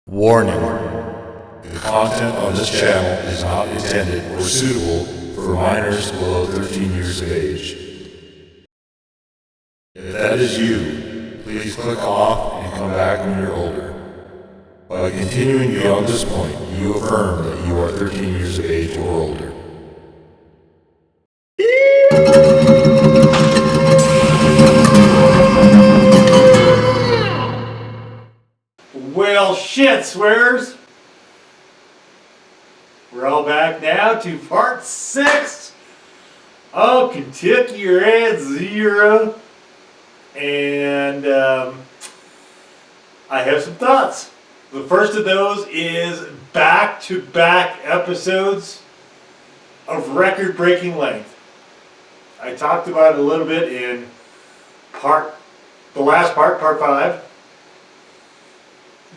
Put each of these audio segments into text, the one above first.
Warning. The content on this channel is not intended or suitable for minors below 13 years of age. If that is you, please click off and come back when you're older. By continuing beyond this point, you affirm that you are 13 years of age or older. Well, shit, swears. We're all back now to part 6 of Kentucky Red Zero. And I have some thoughts. The first of those is back-to-back episodes of record-breaking length. I talked about it a little bit in the last part 5.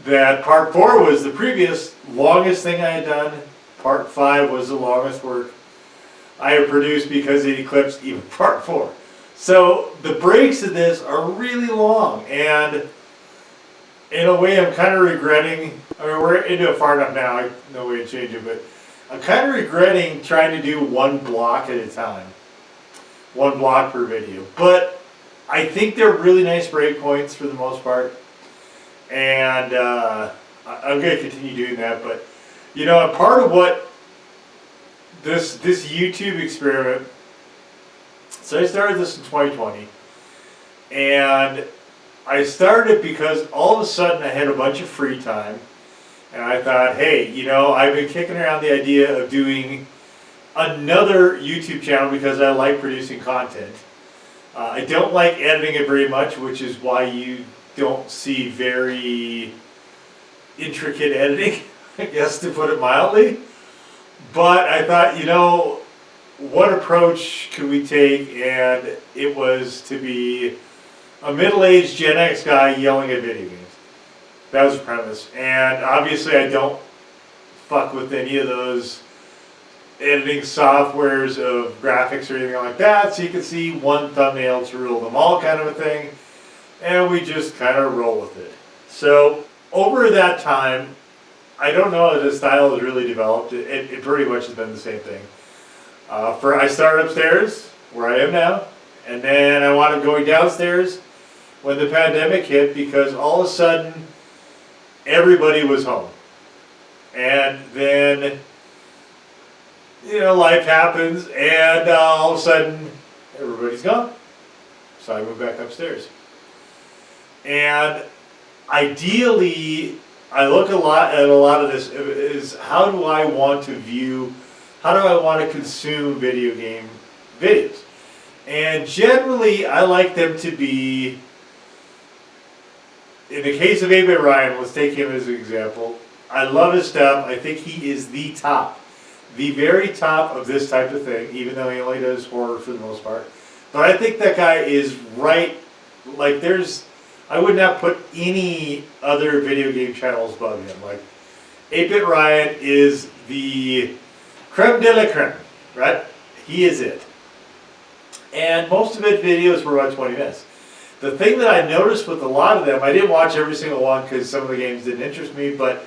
That part 4 was the previous longest thing I had done. Part 5 was the longest work I have produced because it eclipsed even part 4. So the breaks of this are really long, and in a way I'm kind of regretting, I mean we're into it far enough now, no way to change it, but I'm kind of regretting trying to do one block at a time. One block per video. But I think they're really nice break points for the most part. And I'm going to continue doing that, but you know, part of what this YouTube experiment, so I started this in 2020, and I started because all of a sudden I had a bunch of free time, and I thought, hey, you know, I've been kicking around the idea of doing another YouTube channel because I like producing content. I don't like editing it very much, which is why you don't see very intricate editing, I guess, to put it mildly. But I thought, you know, what approach could we take? And it was to be a middle-aged Gen X guy yelling at video games. That was the premise. And obviously I don't fuck with any of those editing softwares of graphics or anything like that, so you can see one thumbnail to rule them all kind of a thing. And we just kind of roll with it. So over that time, I don't know if the style has really developed. It pretty much has been the same thing. I started upstairs, where I am now, and then I wound up going downstairs when the pandemic hit because all of a sudden everybody was home. And then, you know, life happens, and all of a sudden everybody's gone. So I moved back upstairs. And ideally, I look at a lot of this is how do I want to consume video game videos? And generally, I like them to be, in the case of 8-Bit Ryan, let's take him as an example. I love his stuff. I think he is the very top of this type of thing, even though he only does horror for the most part. But I think that guy is right, like I would not put any other video game channels above him. Like, 8-Bit Ryan is the creme de la creme, right? He is it. And most of his videos were about 20 minutes. The thing that I noticed with a lot of them, I didn't watch every single one because some of the games didn't interest me, but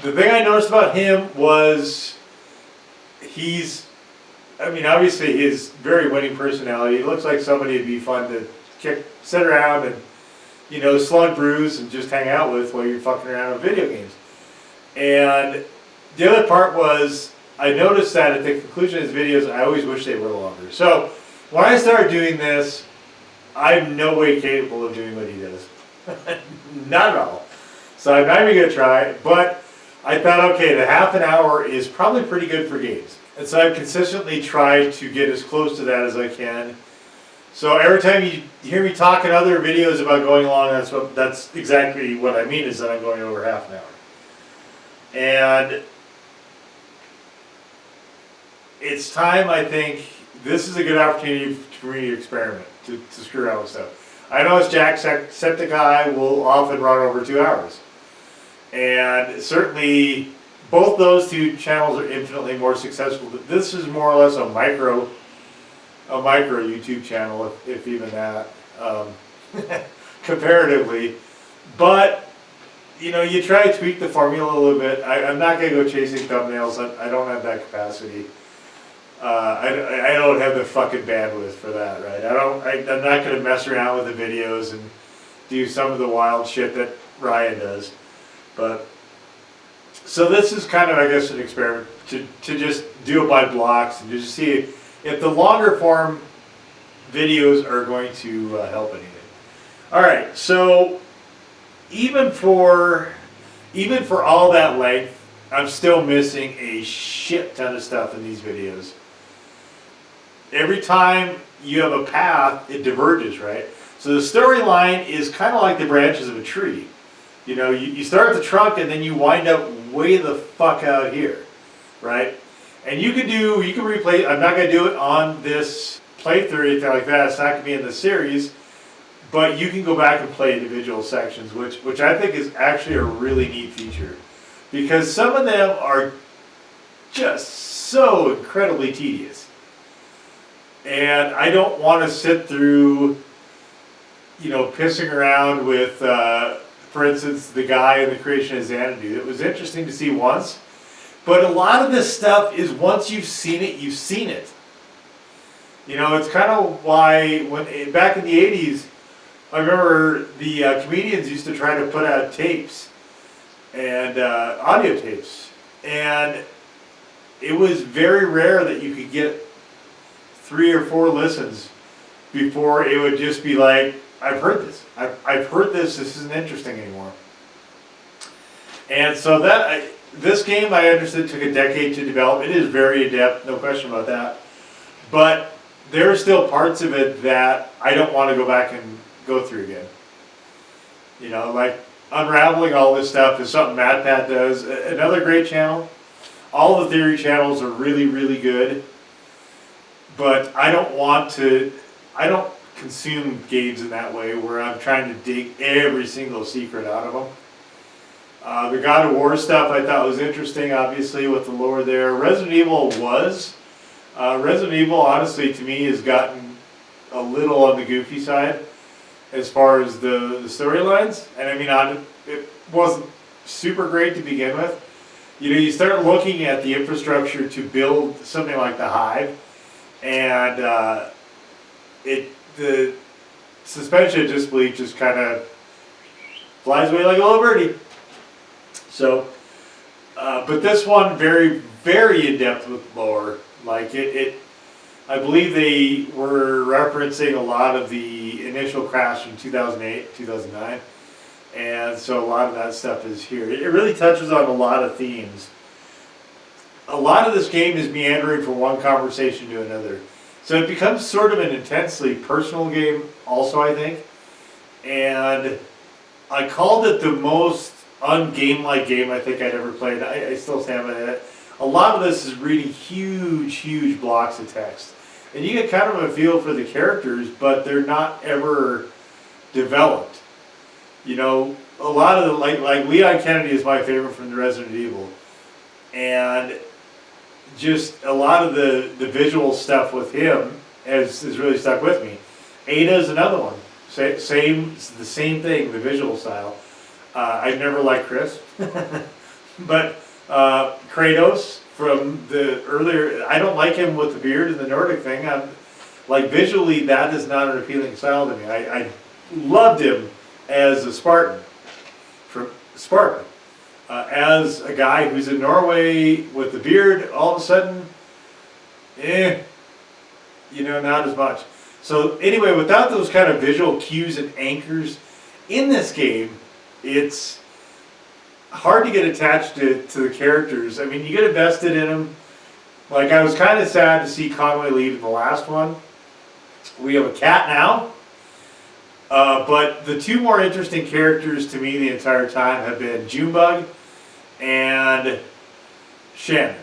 the thing I noticed about him was obviously his very winning personality. He looks like somebody it'd be fun to sit around and, you know, slug brews and just hang out with while you're fucking around with video games. And the other part was, I noticed that at the conclusion of his videos, I always wish they were longer. So when I started doing this, I'm no way capable of doing what he does. Not at all. So I'm not even going to try, but I thought, okay, the half an hour is probably pretty good for games. And so I've consistently tried to get as close to that as I can. So every time you hear me talk in other videos about going long, that's exactly what I mean, is that I'm going over half an hour. And it's time, I think, this is a good opportunity for me to experiment, to screw around with stuff. I know as Jacksepticeye will often run over 2 hours. And certainly both those two channels are infinitely more successful. But this is more or less a micro YouTube channel, if even that, comparatively. But you know, you try to tweak the formula a little bit. I'm not going to go chasing thumbnails. I don't have that capacity. I don't have the fucking bandwidth for that, right? I'm not going to mess around with the videos and do some of the wild shit that Ryan does. But, so this is kind of, I guess, an experiment to just do it by blocks and just see if the longer form videos are going to help anything. Alright, so even for all that length, I'm still missing a shit ton of stuff in these videos. Every time you have a path, it diverges, right? So the storyline is kind of like the branches of a tree. You know, you start at the trunk and then you wind up way the fuck out here, right? And you can replay, I'm not going to do it on this playthrough or anything like that, it's not going to be in the series, but you can go back and play individual sections, which I think is actually a really neat feature. Because some of them are just so incredibly tedious. And I don't want to sit through, you know, pissing around with, for instance, the guy in the creation of Xanadu. It was interesting to see once, but a lot of this stuff is once you've seen it, you've seen it. You know, it's kind of why back in the 80s, I remember the comedians used to try to put out tapes and audio tapes, and it was very rare that you could get 3 or 4 listens before it would just be like, I've heard this. I've heard this. This isn't interesting anymore. And so this game, I understood, took a decade to develop. It is very in-depth, no question about that. But there are still parts of it that I don't want to go back and go through again. You know, like unraveling all this stuff is something MadPat does. Another great channel. All the theory channels are really, really good. But I don't consume games in that way where I'm trying to dig every single secret out of them. The God of War stuff I thought was interesting, obviously, with the lore there. Resident Evil Resident Evil, honestly, to me, has gotten a little on the goofy side as far as the storylines. And I mean, it wasn't super great to begin with. You know, you start looking at the infrastructure to build something like the Hive, and the suspension of disbelief just kind of flies away like a little birdie. So, but this one very, very in depth with lore. Like I believe they were referencing a lot of the initial crash in 2008, 2009, and so a lot of that stuff is here. It really touches on a lot of themes. A lot of this game is meandering from one conversation to another. So it becomes sort of an intensely personal game also, I think. And I called it the most ungame-like game I think I'd ever played. I still stand by that. A lot of this is reading huge, huge blocks of text. And you get kind of a feel for the characters, but they're not ever developed. You know, a lot of the, like Leon Kennedy is my favorite from the Resident Evil. And just a lot of the visual stuff with him has really stuck with me. Ada is another one. The same thing, the visual style. I've never liked Chris. But Kratos from the earlier, I don't like him with the beard and the Nordic thing. Like visually, that is not an appealing style to me. I loved him as a Spartan, from Sparta. As a guy who's in Norway with the beard, all of a sudden, you know, not as much. So anyway, without those kind of visual cues and anchors in this game, it's hard to get attached to the characters. I mean, you get invested in them. Like, I was kind of sad to see Conway leave in the last one. We have a cat now. But the two more interesting characters to me the entire time have been Junebug and Shannon.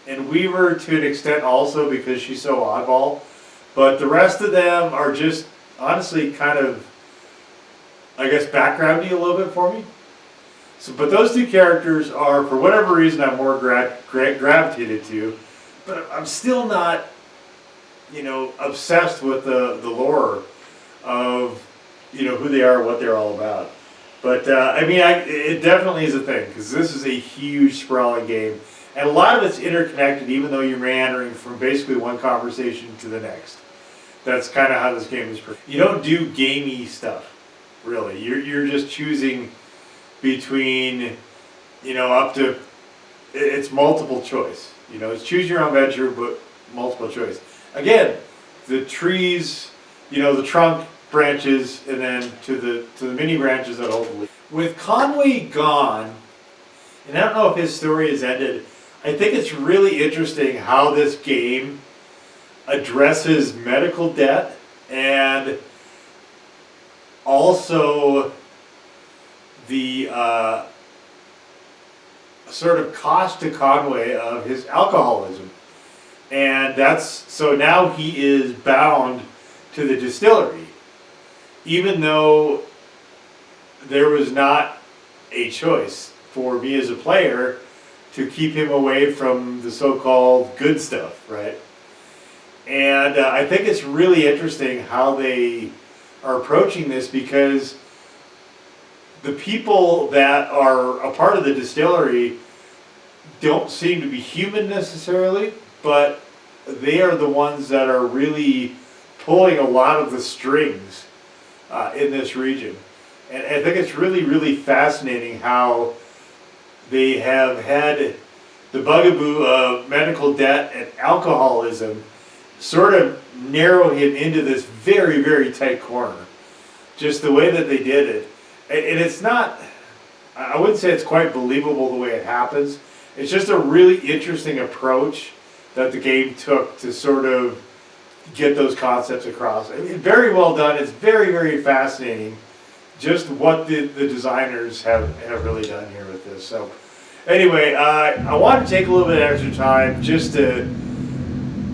And Weaver to an extent also because she's so oddball. But the rest of them are just, honestly, kind of, I guess, backgroundy a little bit for me. So, but those two characters are, for whatever reason, I'm more gravitated to. But I'm still not, you know, obsessed with the lore of, you know, who they are, what they're all about. But I mean, it definitely is a thing because this is a huge sprawling game, and a lot of it's interconnected. Even though you're meandering from basically one conversation to the next, that's kind of how this game is. You don't do gamey stuff, really. You're just choosing between, up to it's multiple choice. It's choose your own adventure, but multiple choice. Again, the trees, the trunk branches, and then to the mini branches that hold the leaf. With Conway gone, and I don't know if his story is ended, I think it's really interesting how this game addresses medical debt and also the sort of cost to Conway of his alcoholism. And so now he is bound to the distillery, even though there was not a choice for me as a player to keep him away from the so-called good stuff, right? And I think it's really interesting how they are approaching this, because the people that are a part of the distillery don't seem to be human necessarily, but they are the ones that are really pulling a lot of the strings in this region. And I think it's really, really fascinating how they have had the bugaboo of medical debt and alcoholism sort of narrow him into this very, very tight corner. Just the way that they did it. And it's not, I wouldn't say it's quite believable the way it happens. It's just a really interesting approach that the game took to sort of get those concepts across. I mean, very well done. It's very, very fascinating just what the designers have really done here with this. So anyway, I want to take a little bit of extra time just to,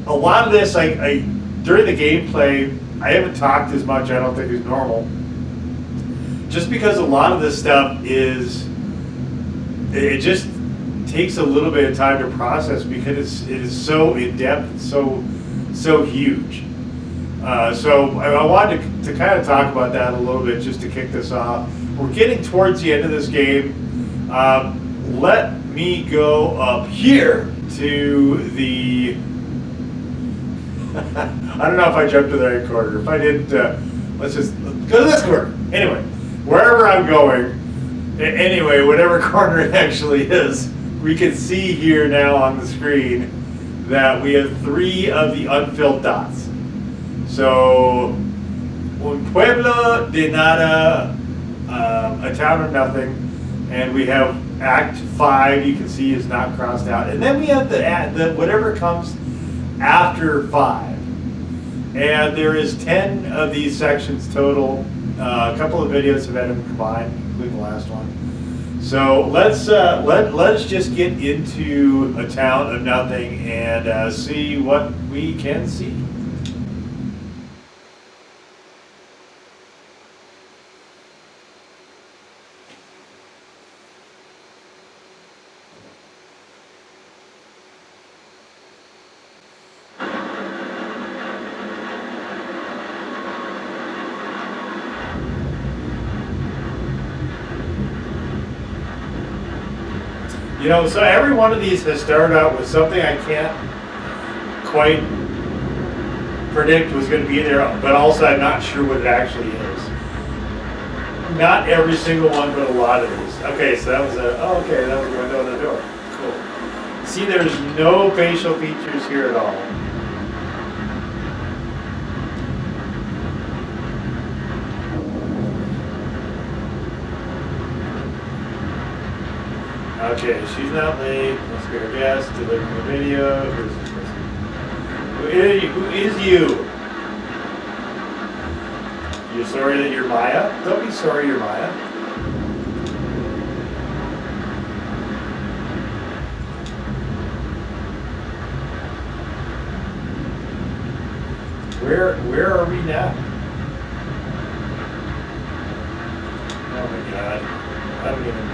a lot of this, I during the gameplay, I haven't talked as much, I don't think, as normal. Just because a lot of this stuff it just takes a little bit of time to process because it is so in-depth, so huge. So I wanted to kind of talk about that a little bit just to kick this off. We're getting towards the end of this game. Let me go up here to the... I don't know if I jumped to the right corner. If I didn't, let's just go to this corner. Anyway, wherever I'm going, anyway, whatever corner it actually is, we can see here now on the screen that we have 3 of the unfilled dots. So, Un Pueblo de Nada, a town of nothing, and we have Act 5, you can see, is not crossed out. And then we have the whatever comes after 5. And there is 10 of these sections total. A couple of videos have had them combined, including the last one. So let's just get into a town of nothing and see what we can see. So every one of these has started out with something I can't quite predict was going to be there, but also I'm not sure what it actually is. Not every single one, but a lot of these. Okay, so that was that was the window and the door. Cool. See, there's no facial features here at all. Okay, she's not late. Let's be our guest. Delivering the video. Who's this person? Who is you? You're sorry that you're Maya? Don't be sorry you're Maya. Where are we now? Oh my God. I don't even...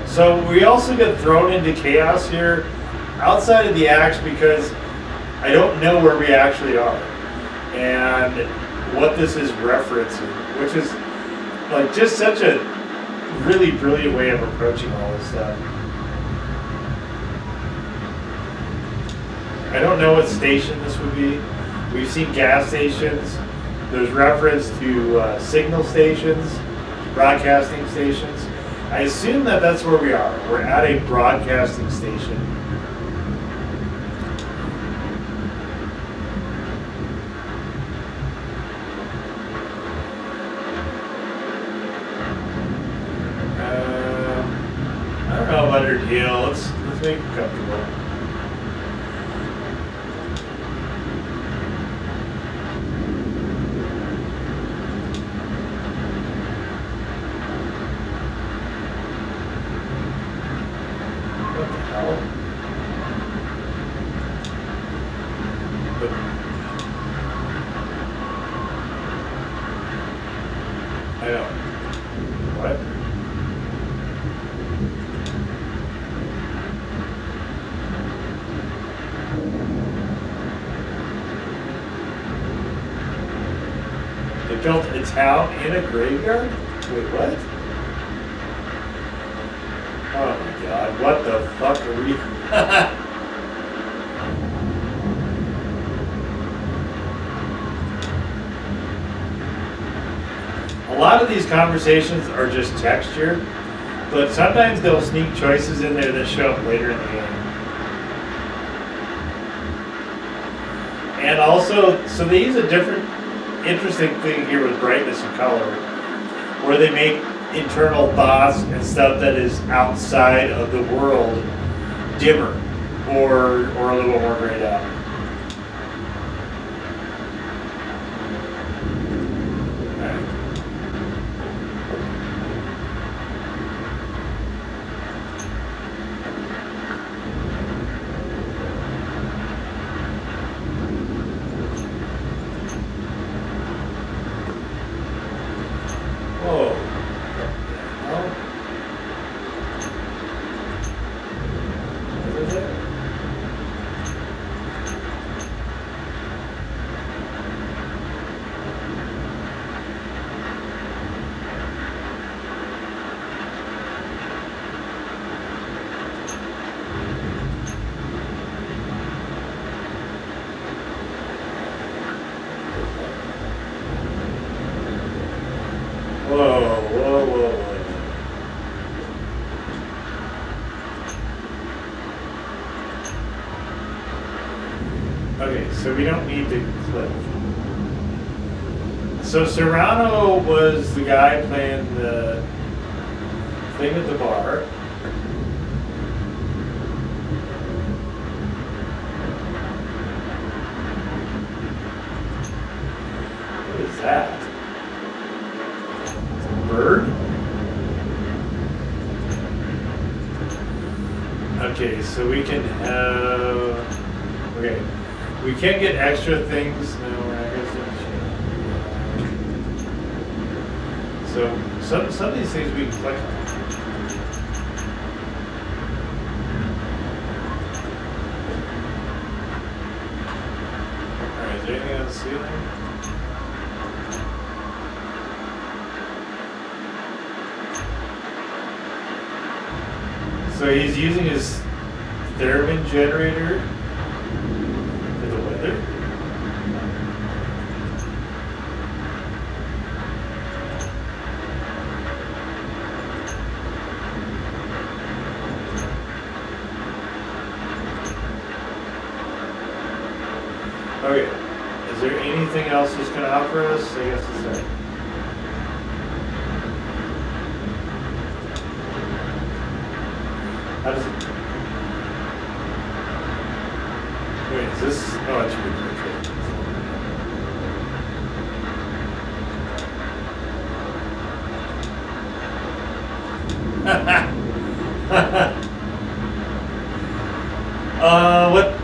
So we also get thrown into chaos here outside of the acts because I don't know where we actually are. And what this is referencing, which is like just such a really brilliant way of approaching all this stuff. I don't know what station this would be. We've seen gas stations. There's reference to signal stations, broadcasting stations. I assume that that's where we are. We're at a broadcasting station. I don't know about her deal. Let's make it comfortable. I know. What? They built a town in a graveyard? Wait, what? Oh my god, what the fuck are we... A lot of these conversations are just texture, but sometimes they'll sneak choices in there that show up later in the game. And also, so they use a different interesting thing here with brightness and color, where they make internal thoughts and stuff that is outside of the world dimmer or a little more grayed out. Whoa. Okay, so we don't need to click. So Zer0 was the guy playing the thing at the bar. What is that? Bird? Okay, so we can have... Okay, we can get extra things. No, I guess that's... So, some of these things we can click on. Alright, is there anything on the ceiling? So he's using his thermite generator for the weather. Okay, is there anything else he's going to offer us? I guess it's that. How does it... Wait, is this... Oh, it should be perfect.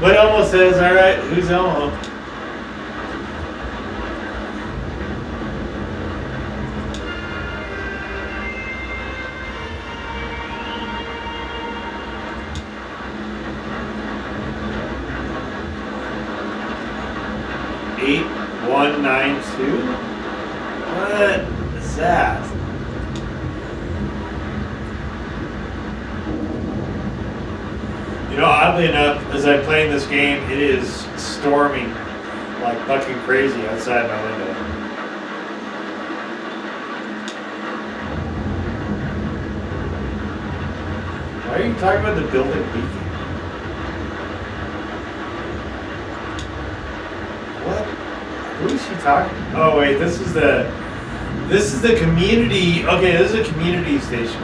What Elmo says, alright, who's Elmo? Eight, 1, 9, 2. is that? You know, oddly enough, as I'm playing this game, it is storming like fucking crazy outside my window. Why are you talking about the building leaking? What? Who is she talking? Oh wait, this is the community. Okay, this is a community station.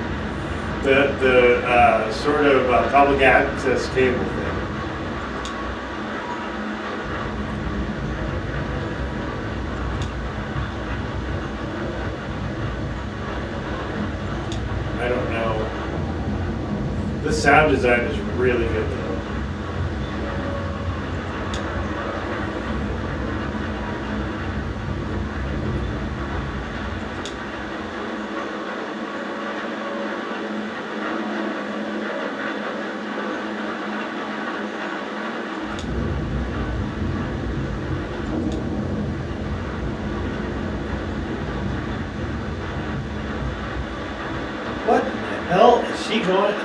The sort of public access cable thing. I don't know. The sound design is really good though. What the hell is she going?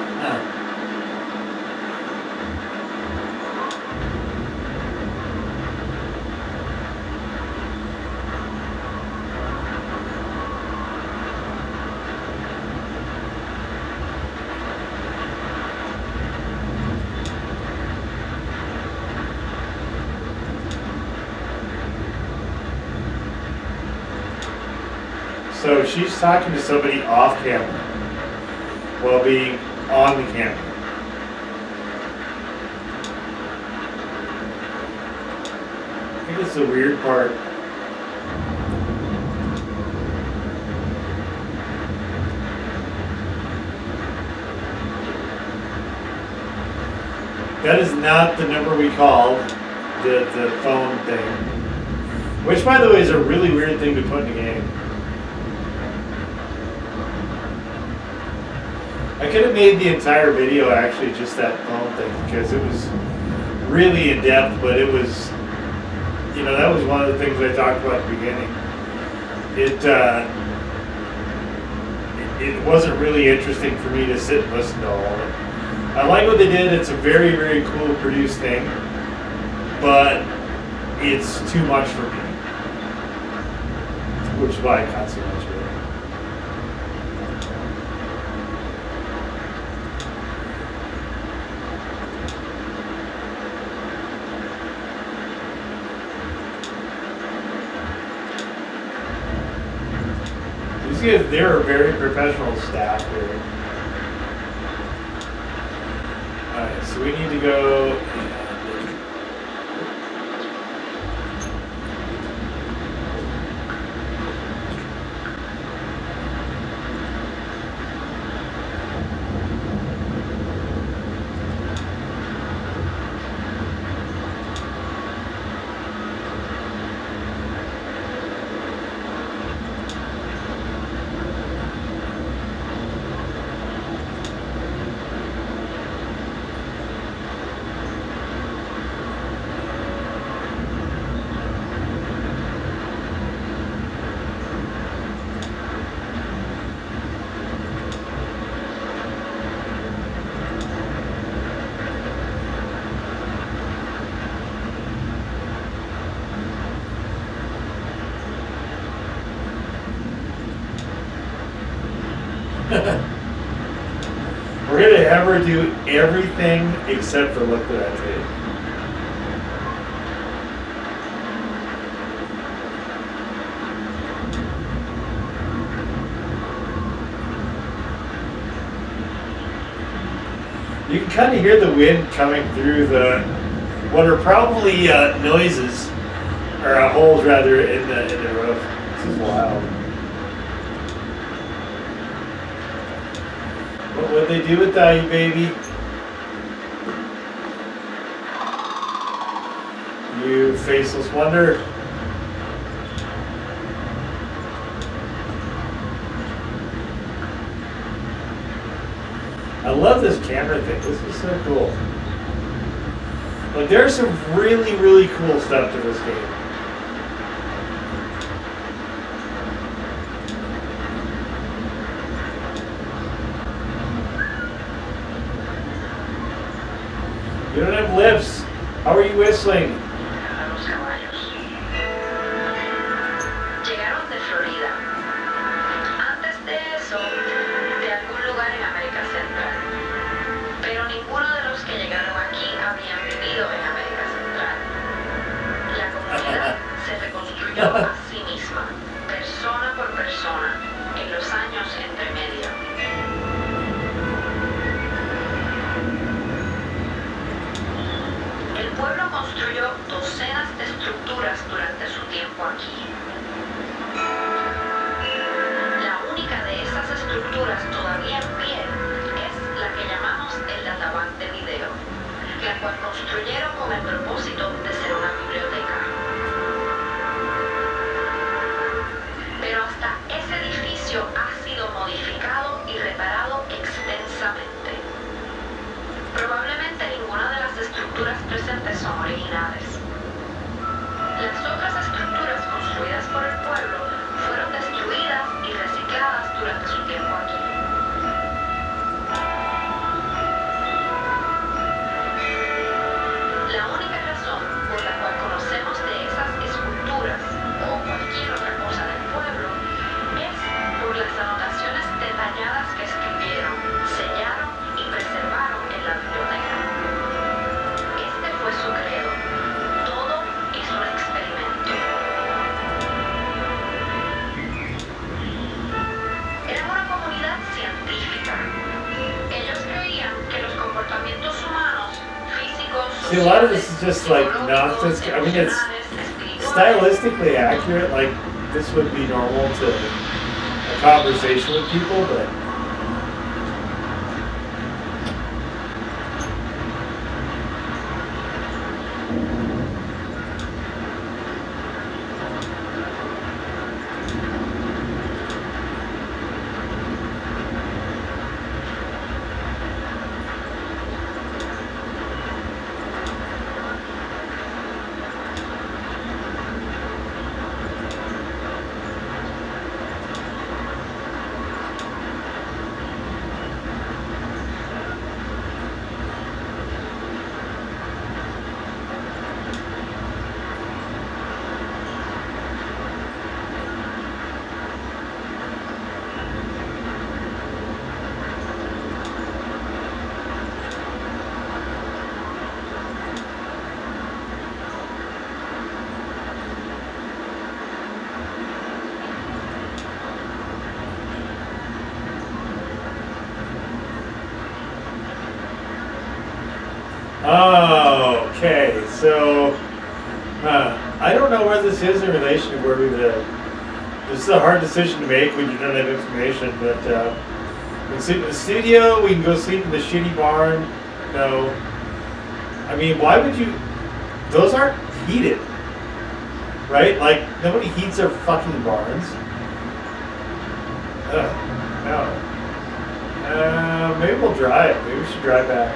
So she's talking to somebody off camera while being on the camera. I think it's the weird part. That is not the number we called, the phone thing. Which, by the way, is a really weird thing to put in a game. I could have made the entire video actually just that phone thing because it was really in depth, but it was, you know, that was one of the things I talked about at the beginning. It wasn't really interesting for me to sit and listen to all of it. I like what they did. It's a very, very cool produced thing, but it's too much for me, which is why I cut so much of it. They're a very professional staff here. Alright, so we need to go. We're going to have her do everything except for look at that tape. You can kind of hear the wind coming through what are probably noises, or holes rather, in the roof. This is wild. What'd they do with that, you baby? You faceless wonder. I love this camera thing. This is so cool. Like, there's some really, really cool stuff to this game. You don't have lifts. How are you whistling? A los caballos. Llegaron de Florida. Antes de eso, de algún lugar en América Central. Pero ninguno de los que llegaron aquí habían vivido en América Central. La comunidad se reconstruyó a sí misma, persona por persona, en los años entre medio. El pueblo construyó docenas de estructuras durante su tiempo aquí. La única de esas estructuras todavía en pie es la que llamamos el databank de video, la cual construyeron con el propósito de ser una biblioteca. Pero hasta ese edificio ha sido modificado y reparado extensamente. Probablemente ninguna de las estructuras presentes son originales. Las otras estructuras construidas por el pueblo fueron destruidas y recicladas durante su tiempo aquí. La única razón por la cual conocemos de esas esculturas o cualquier otra cosa del pueblo es por las anotaciones detalladas que escribieron, sellaron y preservaron en la biblioteca. Este fue su credo. Todo es un experimento. Eran una comunidad científica. Ellos creían que los comportamientos humanos, físicos, See, a lot of this is just like nonsense. I mean, it's stylistically accurate. Like, this would be normal to a conversation with people, but oh, okay. So, I don't know where this is in relation to where we live. This is a hard decision to make when you don't have information, but we can sleep in the studio, we can go sleep in the shitty barn. No. I mean, why would you? Those aren't heated, right? Like, nobody heats their fucking barns. No. Maybe we'll drive. Maybe we should drive back.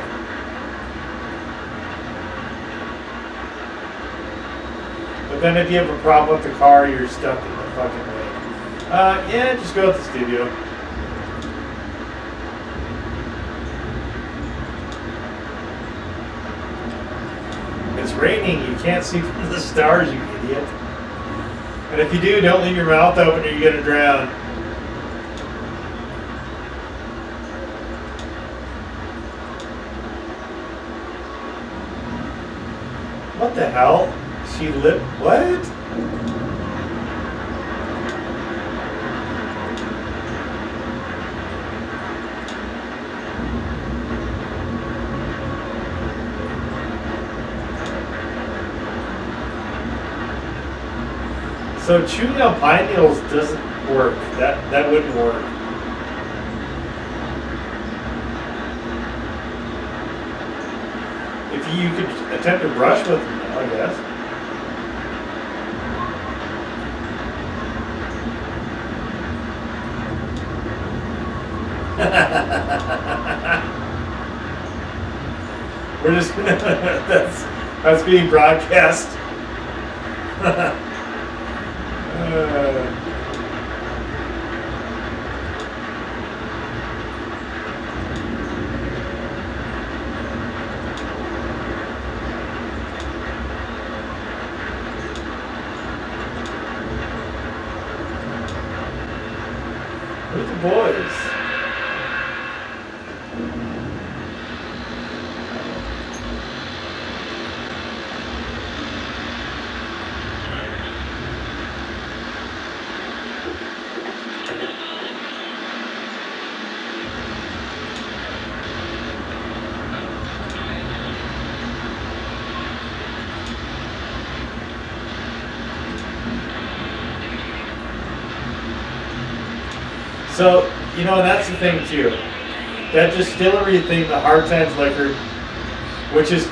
But then if you have a problem with the car, you're stuck in the fucking lane. Yeah, just go with the studio. It's raining, you can't see from the stars, you idiot. And if you do, don't leave your mouth open or you're gonna drown. What the hell? She lit. What? So chewing on pine needles doesn't work. That wouldn't work. If you could attempt to brush with them, I guess. We're just that's being broadcast. Where's the boys? So, you know, that's the thing too. That distillery thing, the Hard Times liquor, which is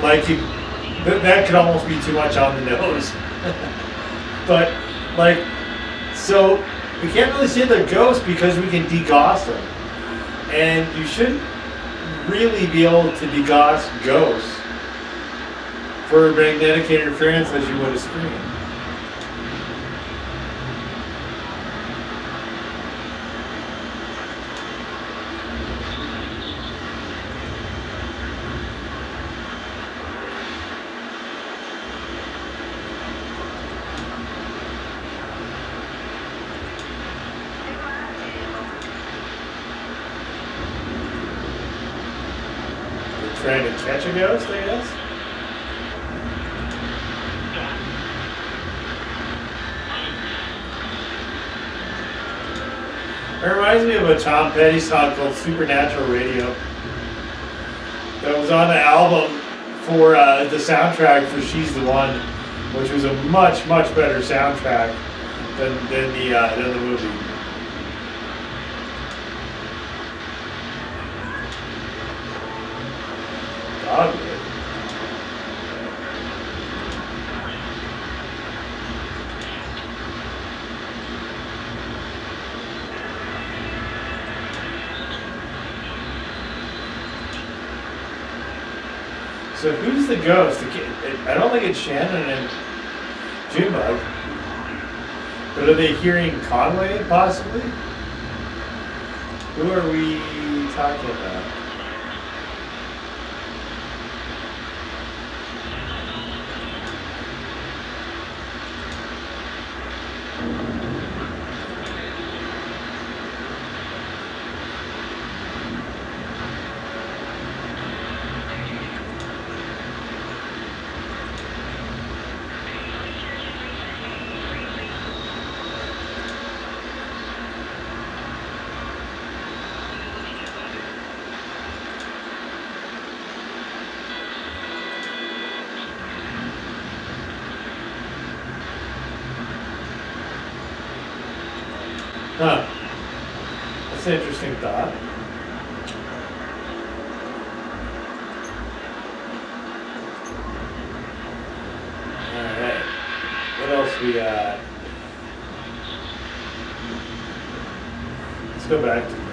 like that could almost be too much on the nose. But like, so we can't really say they're ghosts because we can degauss them, and you shouldn't really be able to degauss ghosts for magnetic interference as you would a screen. Trying to catch a ghost, I guess? It reminds me of a Tom Petty song called Supernatural Radio that was on the album for the soundtrack for She's the One, which was a much, much better soundtrack than the movie. Dogwood. So who's the ghost? I don't think it's Shannon and Junebug. But are they hearing Conway, possibly? Who are we talking about? Huh. That's an interesting thought. Alright. What else we got? Let's go back to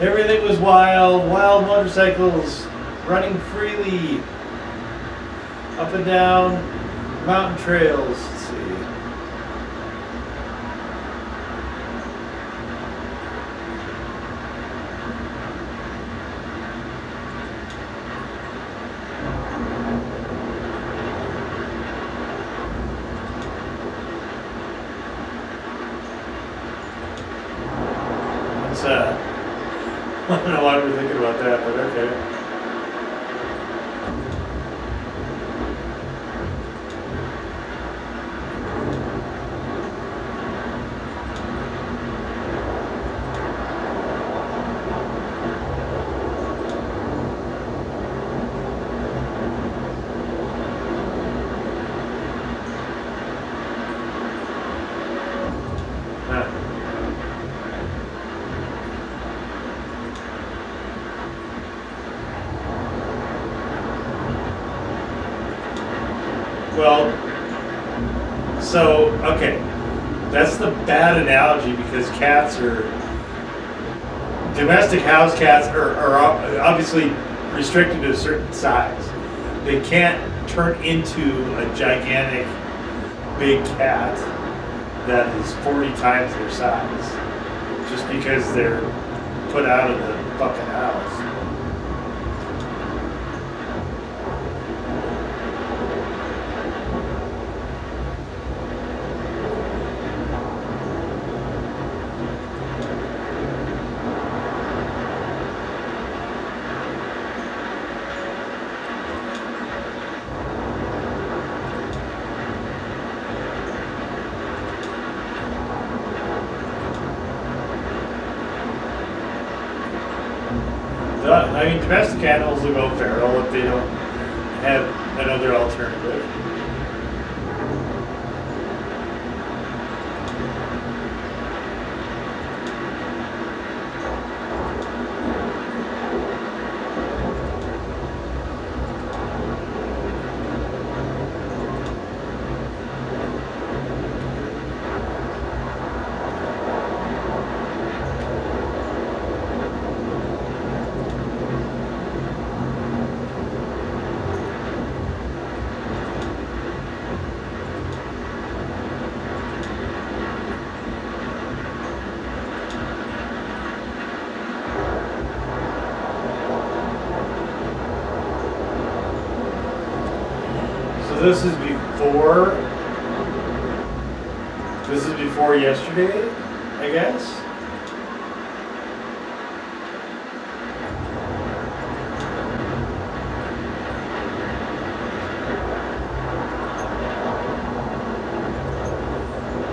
everything was wild, wild motorcycles running freely up and down mountain trails. Let's see. What's I don't know why we're thinking about that, but okay. Well, so, okay, that's the bad analogy because cats are, domestic house cats are obviously restricted to a certain size. They can't turn into a gigantic big cat that is 40 times their size, just because they're put out of the fucking house. I mean, domestic animals will go feral if they don't have another alternative. This is before yesterday, I guess.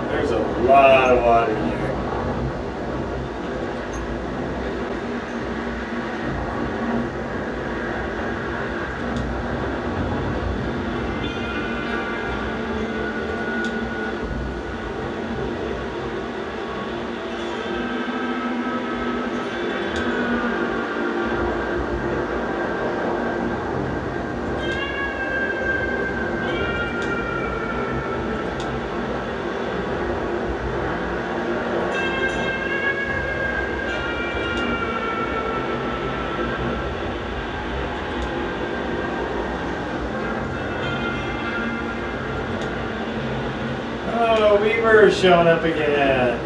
There's a lot of water here. Oh, Weaver's showing up again.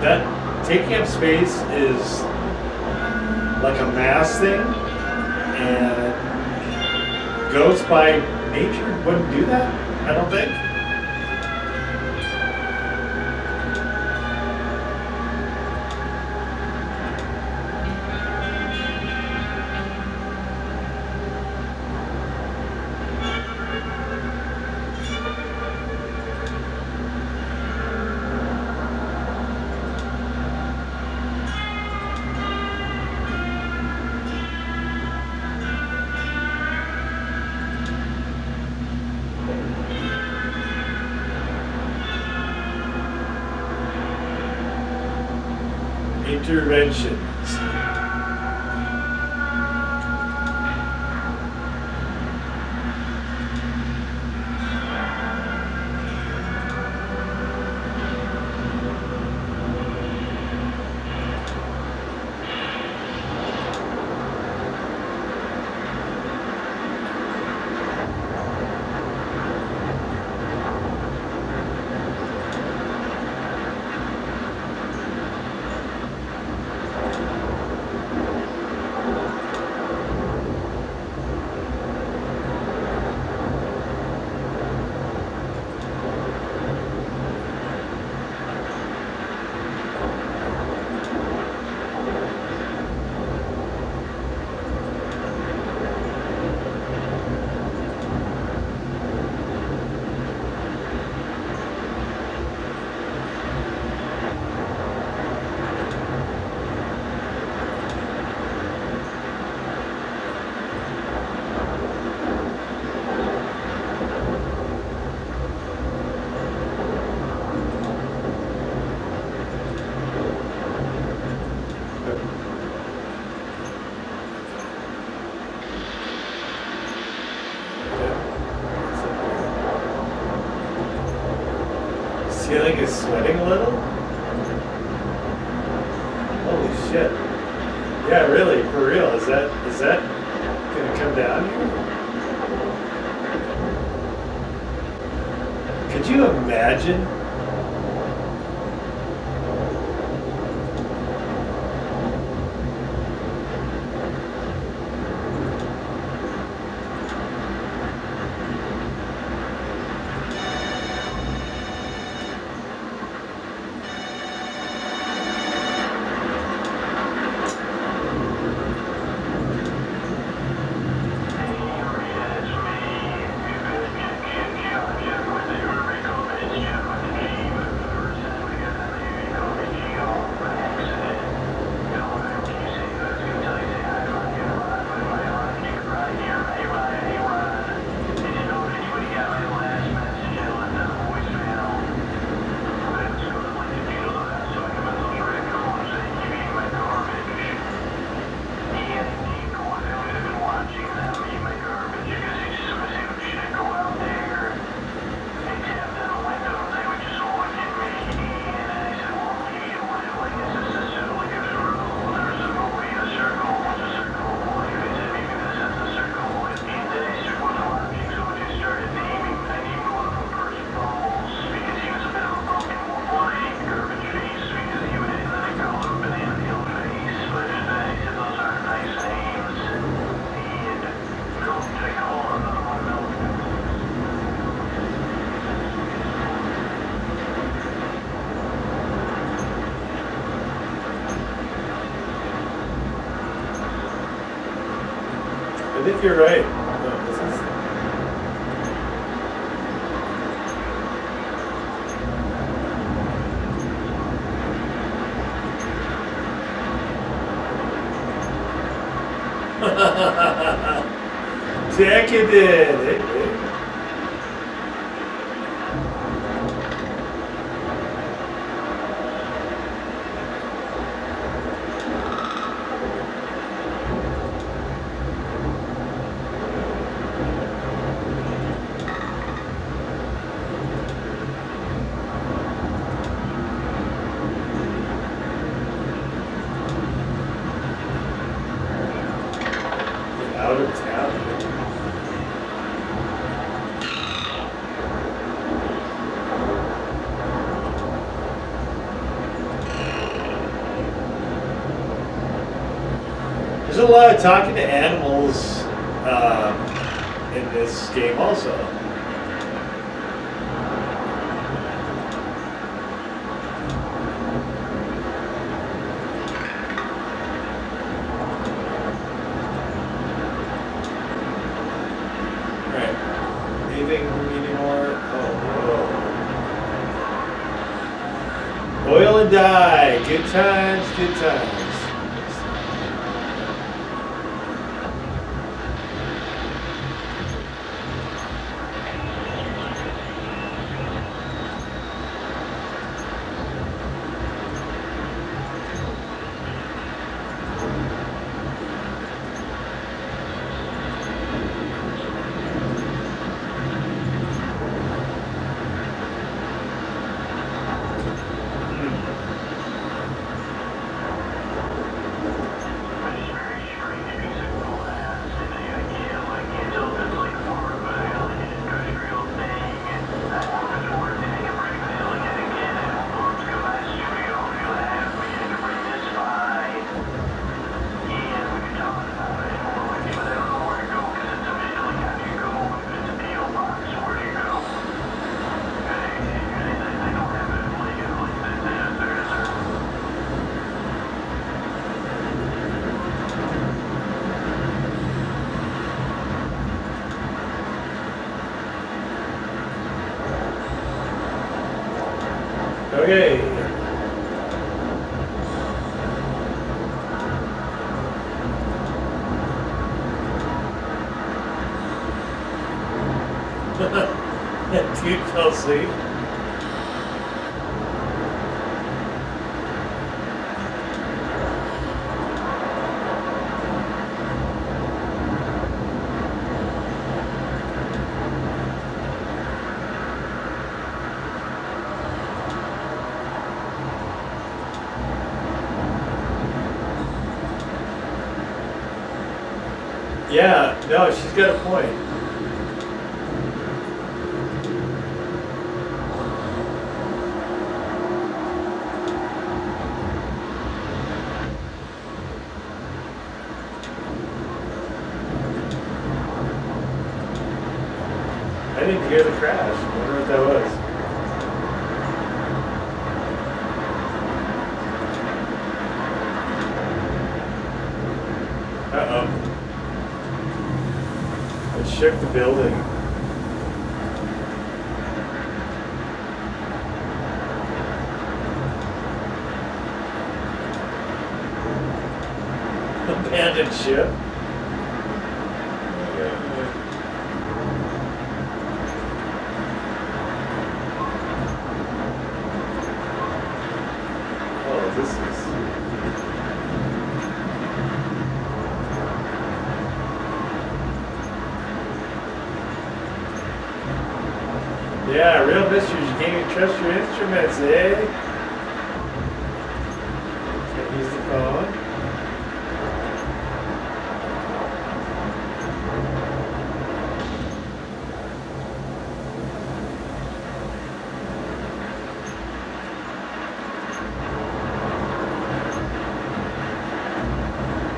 That taking up space is like a mass thing, and ghosts by nature wouldn't do that, I don't think. Interventions. ceiling is sweating a little? Holy shit. Yeah, really, for real. Is that gonna come down here? Could you imagine? I think you're right. No, this is... Decadent! Out of town. There's a lot of talking to animals in this game also. Anything anymore? Oh, whoa. Oil and dye. Good times, good times. Okay. Dude fell asleep. Yeah, no, she's got a point. I didn't hear the crash. I wonder what that was. Uh-oh. It shook the building. Abandoned ship. Oh, this is... Yeah, real mysteries. You can't even trust your instruments, eh? Can't use the phone.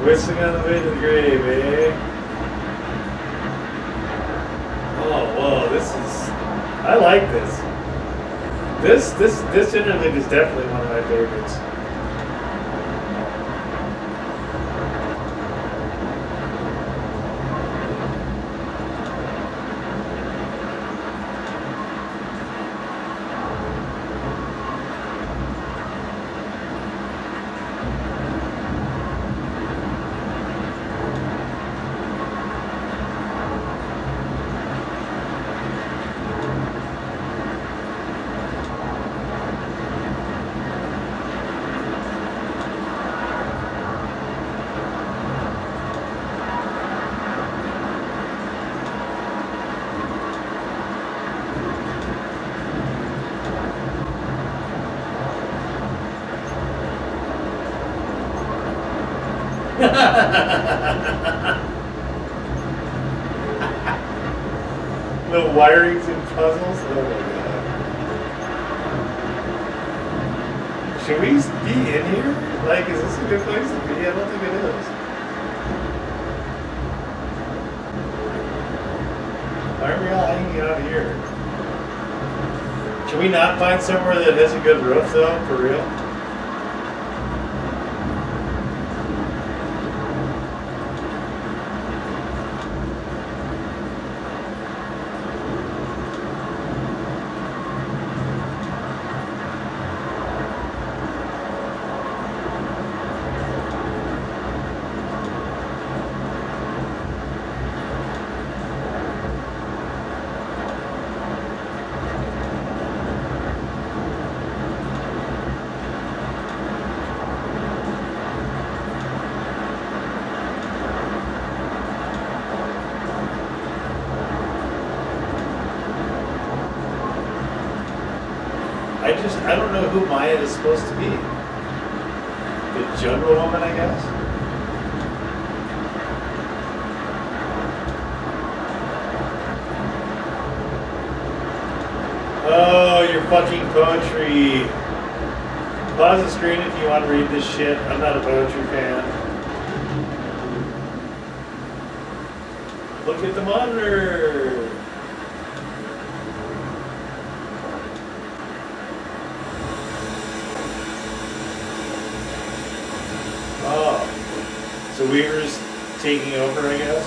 Whistling on the way to the grave, eh? Oh, whoa, this is... I like this. This interlude is definitely one of my favorites. The wirings and puzzles? Oh my god. Should we be in here? Like, is this a good place to be? I don't think it is. Why are we all hanging out here? Can we not find somewhere that has a good roof though, for real? I don't know who Maya is supposed to be. The jungle woman, I guess? Oh, your fucking poetry. Pause the screen if you want to read this shit. I'm not a poetry fan. Look at the monitor. Oh, so Weaver's taking over, I guess.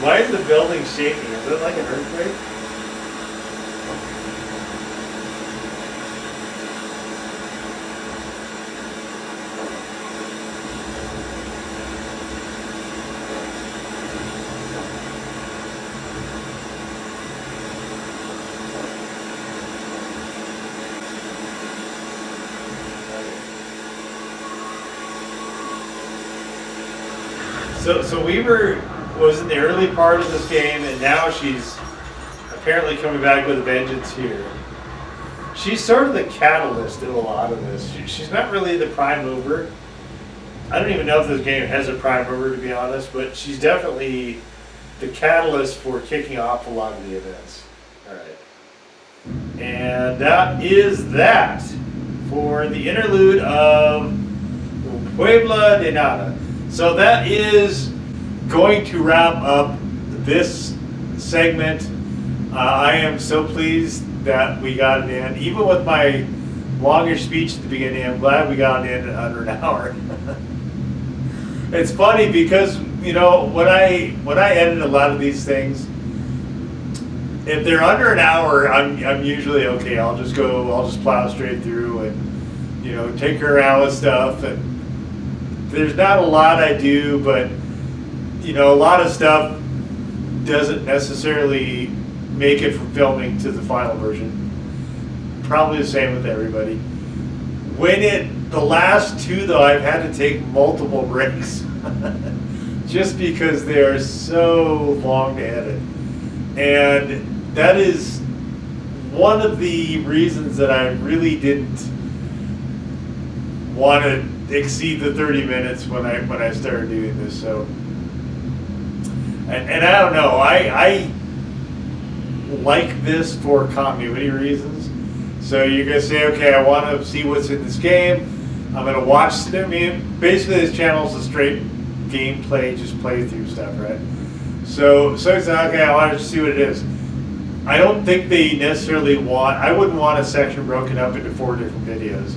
Why is the building shaking? Is it like an earthquake? So Weaver was in the early part of this game, and now she's apparently coming back with a vengeance here. She's sort of the catalyst in a lot of this. She's not really the prime mover, I don't even know if this game has a prime mover, to be honest, but she's definitely the catalyst for kicking off a lot of the events. All right. And that is that for the interlude of Pueblo de Nada. So that is going to wrap up this segment. I am so pleased that we got it in. Even with my longer speech at the beginning, I'm glad we got it in under an hour. It's funny because, you know, when I edit a lot of these things, if they're under an hour, I'm usually okay. I'll just plow straight through and, you know, take her around with stuff. And there's not a lot I do, but, you know, a lot of stuff doesn't necessarily make it from filming to the final version. Probably the same with everybody. The last two though, I've had to take multiple breaks just because they are so long to edit. And that is one of the reasons that I really didn't want to exceed the 30 minutes when I started doing this. So, and I don't know, I like this for continuity reasons. So you're gonna say, okay, I want to see what's in this game. I'm gonna watch. I mean, basically, this channel is a straight gameplay, just play through stuff, right? So it's okay. I want to see what it is. I don't think they necessarily want. I wouldn't want a section broken up into 4 different videos,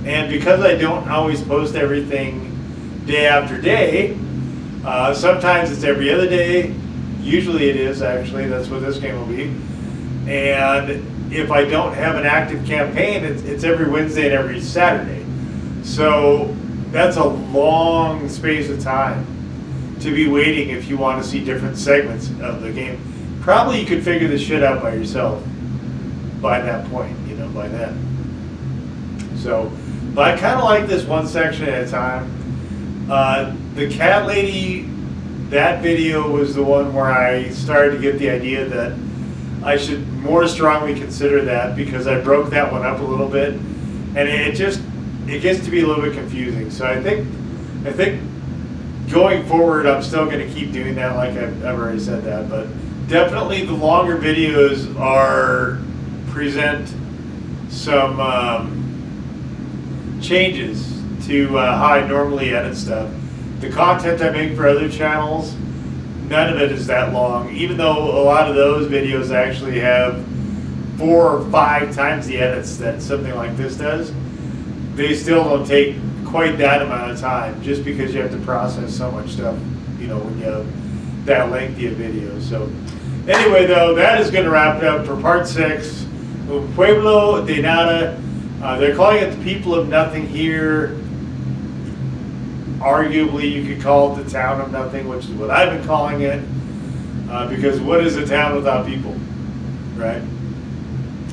and because I don't always post everything day after day, sometimes it's every other day. Usually it is actually. That's what this game will be, and if I don't have an active campaign, it's every Wednesday and every Saturday. So that's a long space of time to be waiting if you want to see different segments of the game. Probably you could figure this shit out by yourself by that point, you know, by then. So, but I kind of like this one section at a time. The cat lady, that video was the one where I started to get the idea that I should more strongly consider that, because I broke that one up a little bit, and it gets to be a little bit confusing. So I think going forward, I'm still going to keep doing that, like I've already said that. But definitely the longer videos present some changes to how I normally edit stuff. The content I make for other channels, none of it is that long, even though a lot of those videos actually have 4 or 5 times the edits that something like this does. They still don't take quite that amount of time, just because you have to process so much stuff, you know, when you have that lengthy of videos. So anyway, though, that is going to wrap it up for part 6 of Pueblo de Nada. They're calling it the People of Nothing here. Arguably, you could call it the Town of Nothing, which is what I've been calling it, because what is a town without people, right?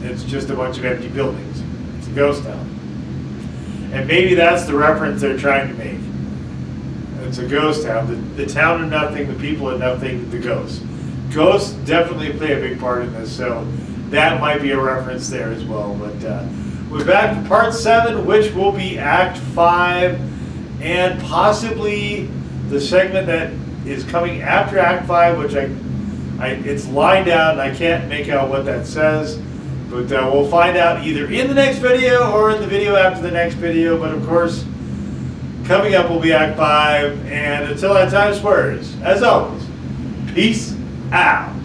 It's just a bunch of empty buildings. It's a ghost town. And maybe that's the reference they're trying to make. It's a ghost town. The town of nothing, the people of nothing, the ghosts. Ghosts definitely play a big part in this, so that might be a reference there as well. But we're back to part 7, which will be Act 5, and possibly the segment that is coming after Act 5, which it's lined out and I can't make out what that says. But we'll find out either in the next video or in the video after the next video. But of course, coming up will be Act 5. And until that time, swears, as always, peace out.